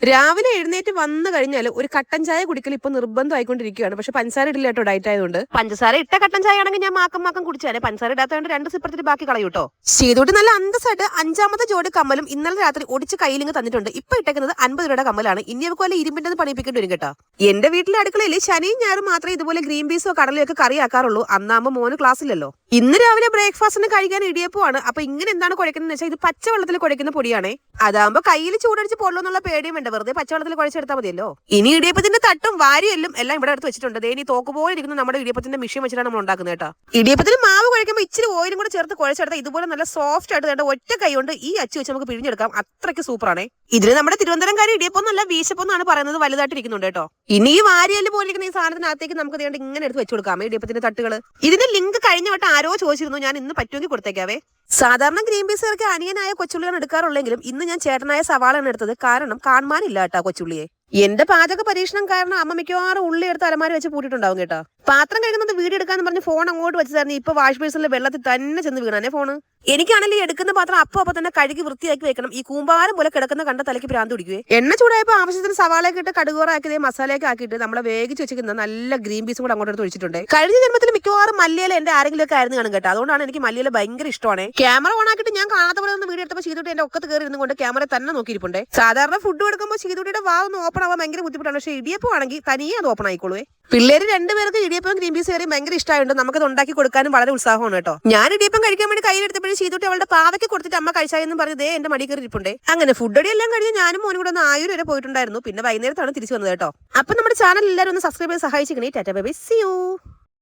രാവിലെ എഴുന്നേറ്റ് വന്നു കഴിഞ്ഞാൽ ഒരു കട്ടൻ ചായ കുടിക്കൽ ഇപ്പൊ നിർബന്ധമായിക്കൊണ്ടിരിക്കുകയാണ്. പക്ഷെ പഞ്ചസാര ഇടില്ല കേട്ടോ, ഡയറ്റ് ആയതുകൊണ്ട്. പഞ്ചസാര ഇട്ട കട്ടൻ ചായ ആണെങ്കിൽ ഞാൻ മാക്കം കുടിച്ചാലേ, പഞ്ചസാര ഇടാത്തതുകൊണ്ട് 2 സിപ്പറത്തിൽ ബാക്കി കളയൂട്ടോ. ചെയ്തോട്ട് നല്ല അന്തസ്സായിട്ട് 5ാമത്തെ ജോഡി കമ്മലും ഇന്നലെ രാത്രി ഒടിച്ച് കയ്യിലിങ്ങ് തന്നിട്ടുണ്ട്. ഇപ്പൊ ഇട്ടേക്കുന്നത് 50 രൂപയുടെ കമ്മലാണ്. ഇനി അവർക്ക് വല്ല ഇരുമ്പിന്റെ പണിപ്പിക്കേണ്ടി വരും കേട്ടോ. എന്റെ വീട്ടിലെ അടുക്കളയിൽ ശനിയും ഞായറും മാത്രമേ ഇതുപോലെ ഗ്രീൻ പീസോ കടലയോ ഒക്കെ കറിയാക്കാറുള്ളൂ. അന്നാകുമ്പോൾ മോന് ക്ലാസ്സിലല്ലോ. ഇന്ന് രാവിലെ ബ്രേക്ക്ഫാസ്റ്റിന് കഴിക്കാൻ ഇടിയപ്പമാണ്. അപ്പൊ ഇങ്ങനെ എന്താണ് കുഴക്കുന്നത് വെച്ചാൽ ഇത് പച്ചവെള്ളത്തിൽ കുഴക്കുന്ന പൊടിയാണേ. അതാകുമ്പോ കയ്യിൽ ചൂടടിച്ച് പൊള്ളോ എന്നുള്ള പേടിയും വേണ്ട, വെറുതെ പച്ചവെള്ളത്തിൽ കുഴച്ചെടുത്താൽ മതിയല്ലോ. ഇനി ഇടിയപ്പത്തിന്റെ തട്ടും വാരിയെല്ലും എല്ലാം ഇവിടെ അടുത്ത് വെച്ചിട്ടുണ്ട്. ഇനി തോക്കുപോലെ ഇരിക്കുന്ന നമ്മുടെ ഇടിയപ്പത്തിന്റെ മെഷീൻ വെച്ചിട്ടാണ് നമ്മൾ ഉണ്ടാക്കുന്നത് കേട്ടോ. ഇടിയപ്പത്തിന് മാവ് കുഴക്കുമ്പോൾ ഇച്ചിരി ഓയിലും കൂടെ ചേർത്ത് കുഴച്ചെടുത്താൽ ഇതുപോലെ നല്ല സോഫ്റ്റ് ആയിട്ട് വേണ്ട ഒറ്റ കൈ കൊണ്ട് ഈ അച്ചു വെച്ച് നമുക്ക് പിഴിഞ്ഞെടുക്കാം. അത്രയ്ക്ക് സൂപ്പറാണേ. ഇതിന് നമ്മുടെ തിരുവനന്തപുരംകാരി ഇടിയപ്പം നല്ല വീശപ്പൊന്നാണ് പറയുന്നത്, വലുതായിട്ട് ഇരിക്കുന്നുണ്ട് കേട്ടോ. ഇനി ഈ വാരിയെല്ല് പോലെ ഇരിക്കുന്ന ഈ സാധനത്തിനകത്തേക്ക് നമുക്ക് വേണ്ടി ഇങ്ങനെ എടുത്ത് വെച്ചു കൊടുക്കാം ഇടിയപ്പത്തിന്റെ തട്ടുകൾ. ഇതിന്റെ ലിങ്ക് കഴിഞ്ഞ വട്ടം ആരോ ചോദിച്ചിരുന്നു, ഞാൻ ഇന്ന് പറ്റുമെങ്കിൽ കൊടുത്തേക്കാവേ. സാധാരണ ഗ്രീൻ പീസുകാർക്ക് അനിയനായ കൊച്ചുള്ളിയാണ് എടുക്കാറുള്ളെങ്കിലും ഇന്ന് ഞാൻ ചേട്ടനായ സവാളാണ് എടുത്തത്. കാരണം കാണാനില്ല കേട്ടോ കൊച്ചുള്ളിയെ. എന്റെ പാചക പരീക്ഷണം കാരണം അമ്മ മിക്കവാറും ഉള്ളി എടുത്ത് അലമാരി വെച്ച് പൂട്ടിട്ടുണ്ടാവും കേട്ടോ. പാത്രം കഴിക്കുന്നത് വീഡിയോ എടുക്കാന്ന് പറഞ്ഞ് ഫോൺ അങ്ങോട്ട് വെച്ചതായിരുന്നു. ഇപ്പൊ വാഷ് ബേസിലെ വെള്ളത്തിൽ തന്നെ ചെന്ന് വീണാനെ ഫോണ്. എനിക്കാണെങ്കിൽ ഈ എടുക്കുന്ന പാത്രം അപ്പൊ തന്നെ കഴുകി വൃത്തിയാക്കി വെക്കണം. ഈ കൂമ്പാരം പോലെ കിടക്കുന്ന കണ്ട തലയ്ക്ക് ഭ്രാന്ത് പിടിക്കുവേ. എണ്ണ ചൂടായപ്പോൾ ആവശ്യത്തിന് സവാളയൊക്കെ ഇട്ട് കടുകോറാക്കിയതേ മസാലയൊക്കെ ആക്കിയിട്ട് നമ്മളെ വേഗിച്ച് വെച്ചിരിക്കുന്ന നല്ല ഗ്രീൻ പീസും കൂടെ അങ്ങോട്ട് എടുത്ത് ഒഴിച്ചിട്ടുണ്ട്. കഴിഞ്ഞ ജന്മത്തിൽ മിക്കവാറും മല്ലിയില എന്റെ ആരെങ്കിലും ഒക്കെ ആയിരുന്നു കാണും കേട്ടോ. അതുകൊണ്ടാണ് എനിക്ക് മല്ലിയില ഭയങ്കര ഇഷ്ടമാണ്. ക്യാമറ ഓൺ ആക്കിയിട്ട് ഞാൻ കാണാത്ത പോലെ ഒന്ന് വീഡിയോ എടുത്തപ്പോൾ ചെയ്തിട്ട് എന്റെ ഒക്കത്ത് കയറി ഇരുന്നുകൊണ്ട് ക്യാമറ തന്നെ നോക്കിയിരിപ്പുണ്ട്. സാധാരണ ഫുഡ് എടുക്കുമ്പോൾ ചെയ്തുട്ടിയുടെ വാ ഒന്ന് ഓപ്പൺ ആവാൻ ഭയങ്കര ബുദ്ധിമുട്ടാണ്. പക്ഷേ ഇടിയപ്പം ആണെങ്കിൽ തനിയെ അത് ഓപ്പൺ ആയിക്കോളൂ. പിള്ളേര് 2 പേർക്ക് ഇടിയപ്പം ഗ്രീൻ പീസ് കയറി ഭയങ്കര ഇഷ്ടമായുണ്ട്. നമുക്കത് ഉണ്ടാക്കി കൊടുക്കാനും വളരെ ഉത്സാഹമാണ് കേട്ടോ. ഞാൻ ഇടിയപ്പം കഴിക്കാൻ വേണ്ടി കയ്യിലെടുത്തപ്പോഴും ചെയ്തിട്ട് അവളുടെ പാവയ്ക്ക് കൊടുത്തിട്ട് അമ്മ കഴിച്ചായെന്നും പറഞ്ഞതേ എന്റെ മടി കയറി ഇരിപ്പുണ്ടേ. അങ്ങനെ ഫുഡ് എല്ലാം കഴിഞ്ഞ് ഞാനും മോനും കൂടെ ഒന്ന് 1000 വരെ പോയിട്ടുണ്ടായിരുന്നു. പിന്നെ വൈകുന്നേരത്താണ് തിരിച്ചു വന്നത് കേട്ടോ. അപ്പൊ നമ്മുടെ ചാനൽ എല്ലാവരും ഒന്ന് സബ്സ്ക്രൈബ് ചെയ്ത് സഹായിച്ചിരിക്കണേ. Tata bye bye, see U.